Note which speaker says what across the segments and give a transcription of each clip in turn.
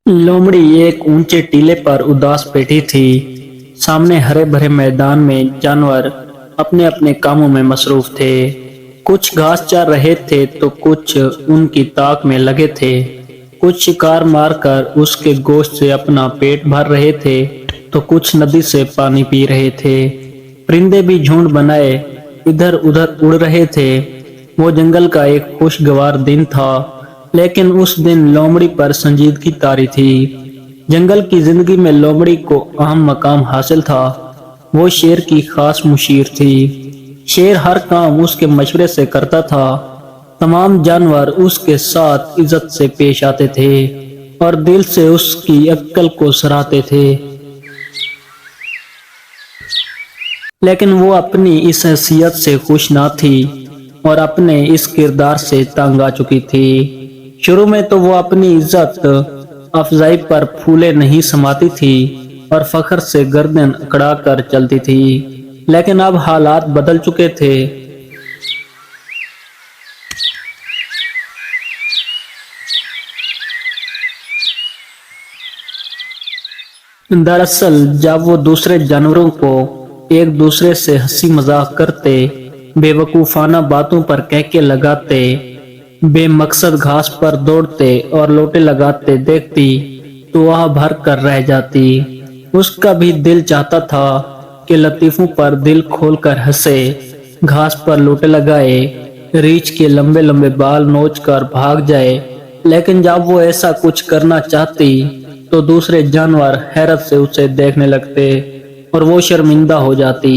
Speaker 1: लोमड़ी एक ऊंचे टीले पर उदास बैठी थी। सामने हरे भरे मैदान में जानवर अपने अपने कामों में मसरूफ थे। कुछ घास चर रहे थे तो कुछ उनकी ताक में लगे थे। कुछ शिकार मारकर उसके गोश्त से अपना पेट भर रहे थे तो कुछ नदी से पानी पी रहे थे। परिंदे भी झुंड बनाए इधर उधर उड़ रहे थे। वो जंगल का एक खुशगवार दिन था, लेकिन उस दिन लोमड़ी पर संजीदगी तारी थी। जंगल की जिंदगी में लोमड़ी को अहम मकाम हासिल था। वो शेर की खास मुशीर थी। शेर हर काम उसके मशवरे से करता था। तमाम जानवर उसके साथ इज्जत से पेश आते थे और दिल से उसकी अक्ल को सराहते थे। लेकिन वो अपनी इस हैसियत से खुश ना थी और अपने इस किरदार से तंग आ चुकी थी। शुरू में तो वो अपनी इज्जत अफजाई पर फूले नहीं समाती थी और फख्र से गर्दन अकड़ा कर चलती थी, लेकिन अब हालात बदल चुके थे। दरअसल जब वो दूसरे जानवरों को एक दूसरे से हंसी मजाक करते, बेवकूफाना बातों पर कहके लगाते, बेमकसद घास पर दौड़ते और लोटे लगाते देखती तो वह भर कर रह जाती। उसका भी दिल चाहता था कि लतीफों पर दिल खोलकर हंसे, घास पर लोटे लगाए, रीछ के लंबे लंबे बाल नोच कर भाग जाए। लेकिन जब वो ऐसा कुछ करना चाहती तो दूसरे जानवर हैरत से उसे देखने लगते और वो शर्मिंदा हो जाती।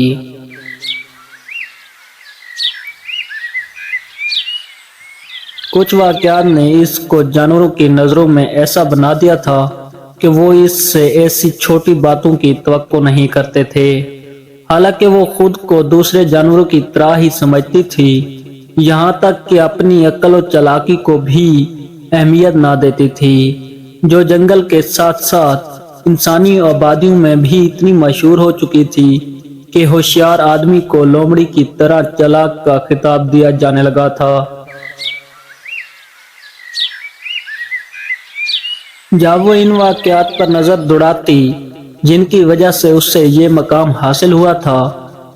Speaker 1: कुछ वाकयात ने इसको जानवरों की नजरों में ऐसा बना दिया था कि वो इससे ऐसी छोटी बातों की तवक्को नहीं करते थे। हालांकि वो खुद को दूसरे जानवरों की तरह ही समझती थी, यहाँ तक कि अपनी अक्ल और चालाकी को भी अहमियत ना देती थी, जो जंगल के साथ साथ इंसानी आबादियों में भी इतनी मशहूर हो चुकी थी कि होशियार आदमी को लोमड़ी की तरह चालाक का खिताब दिया जाने लगा था। जब वो इन वाकयात पर नजर दौड़ाती जिनकी वजह से उससे ये मकाम हासिल हुआ था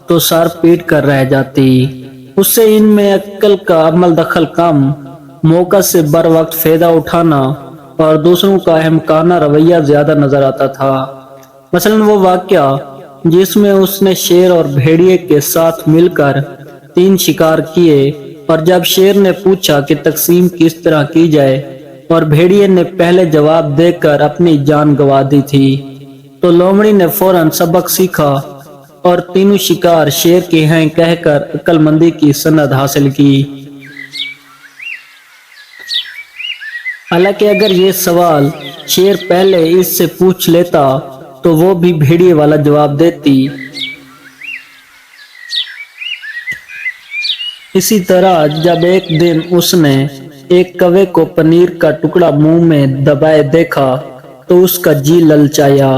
Speaker 1: तो सर पीट कर रह जाती। उससे इनमें अक्ल का अमल दखल कम, मौका से बर वक्त फायदा उठाना और दूसरों का अहमकाना रवैया ज्यादा नजर आता था। मसलन वो वाकया जिसमें उसने शेर और भेड़िए के साथ मिलकर 3 शिकार किए और जब शेर ने पूछा कि तकसीम किस तरह की जाए और भेड़िए ने पहले जवाब देकर अपनी जान गंवा दी थी, तो लोमड़ी ने फौरन सबक सीखा और तीनों शिकार शेर के हैं कहकर अक्लमंदी की सनद हासिल की। हालांकि अगर ये सवाल शेर पहले इससे पूछ लेता तो वो भी भेड़िए वाला जवाब देती। इसी तरह जब एक दिन उसने एक कौवे को पनीर का टुकड़ा मुंह में दबाए देखा तो उसका जी ललचाया।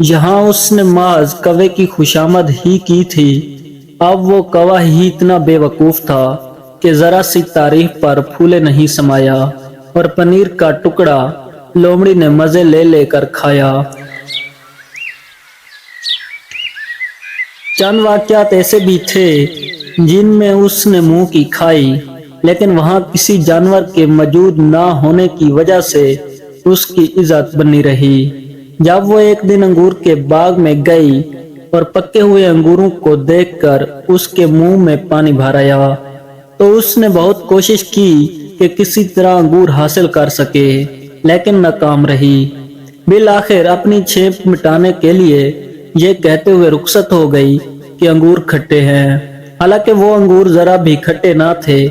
Speaker 1: यहाँ उसने महज कौवे की खुशामद ही की थी, अब वो कौवा ही इतना बेवकूफ था कि जरा सी तारीफ पर फूले नहीं समाया और पनीर का टुकड़ा लोमड़ी ने मजे ले लेकर खाया। चंद वाकयात ऐसे भी थे जिनमें उसने मुंह की खाई, लेकिन वहां किसी जानवर के मौजूद ना होने की वजह से उसकी इज्जत बनी रही। जब वो एक दिन अंगूर के बाग में गई और पके हुए अंगूरों को देखकर उसके मुंह में पानी भर आया तो उसने बहुत कोशिश की कि किसी तरह अंगूर हासिल कर सके, लेकिन नाकाम रही। बिल आखिर अपनी छेप मिटाने के लिए ये कहते हुए रुखसत हो गई कि अंगूर खट्टे हैं। हालांकि वो अंगूर जरा भी खट्टे ना थे,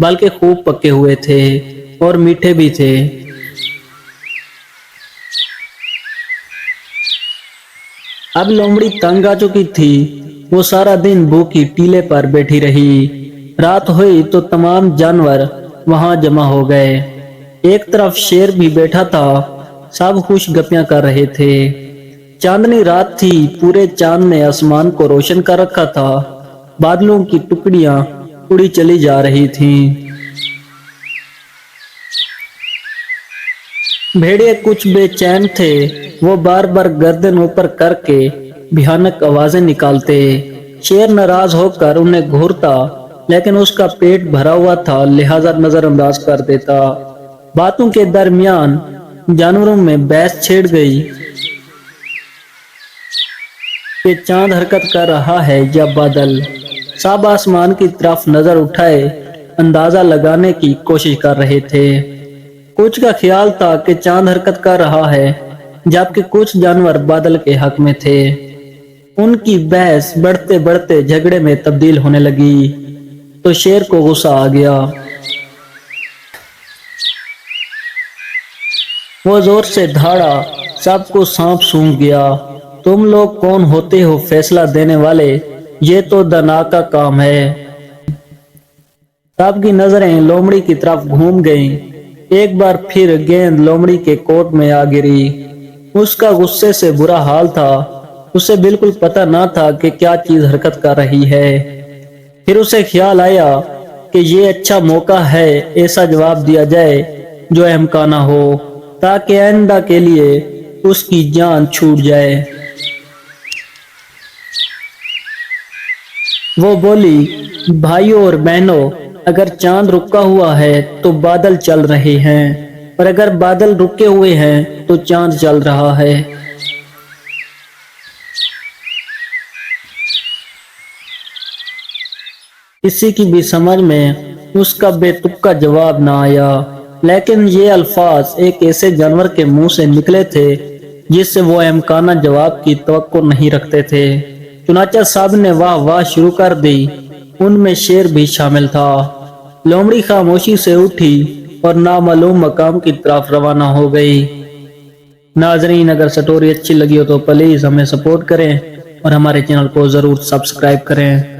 Speaker 1: बल्कि खूब पके हुए थे और मीठे भी थे। अब लोमड़ी तंग आ चुकी थी। वो सारा दिन भूखी टीले पर बैठी रही। रात हुई तो तमाम जानवर वहां जमा हो गए। एक तरफ शेर भी बैठा था, सब खुश गपियां कर रहे थे। चांदनी रात थी, पूरे चांद ने आसमान को रोशन कर रखा था। बादलों की टुकड़ियां उड़ी चली जा रही थीं। भेड़िए कुछ बेचैन थे। वो बार बार गर्दन ऊपर करके भयानक आवाजें निकालते। शेर नाराज होकर उन्हें घूरता, लेकिन उसका पेट भरा हुआ था, लिहाजा नजरअंदाज कर देता। बातों के दरमियान जानवरों में बहस छिड़ गई कि चांद हरकत कर रहा है या बादल। सब आसमान की तरफ नजर उठाए अंदाजा लगाने की कोशिश कर रहे थे। कुछ का ख्याल था कि चांद हरकत कर रहा है, जबकि कुछ जानवर बादल के हक में थे। उनकी बहस बढ़ते बढ़ते झगड़े में तब्दील होने लगी तो शेर को गुस्सा आ गया। वो जोर से दहाड़ा, सबको सांप सूंघ गया। तुम लोग कौन होते हो फैसला देने वाले? ये तो दना का काम है। सबकी नजरें लोमड़ी की तरफ घूम गईं। एक बार फिर गेंद लोमड़ी के कोर्ट में आ गिरी। उसका गुस्से से बुरा हाल था। उसे बिल्कुल पता ना था कि क्या चीज हरकत कर रही है। फिर उसे ख्याल आया कि ये अच्छा मौका है ऐसा जवाब दिया जाए जो अहमकाना हो, ताकि आइंदा के लिए उसकी जान छूट जाए। वो बोली, भाइयों और बहनों, अगर चांद रुका हुआ है तो बादल चल रहे हैं, और अगर बादल रुके हुए हैं तो चांद चल रहा है। किसी की भी समझ में उसका बेतुका जवाब ना आया, लेकिन ये अल्फाज एक ऐसे जानवर के मुंह से निकले थे जिससे वो अहमकाना जवाब की तवक्को नहीं रखते थे। चुनाचा साहब ने वाह वाह शुरू कर दी। उनमें शेर भी शामिल था। लोमड़ी खामोशी से उठी और नामालूम मकाम की तरफ रवाना हो गई। नाजरीन, अगर स्टोरी अच्छी लगी हो तो प्लीज हमें सपोर्ट करें और हमारे चैनल को जरूर सब्सक्राइब करें।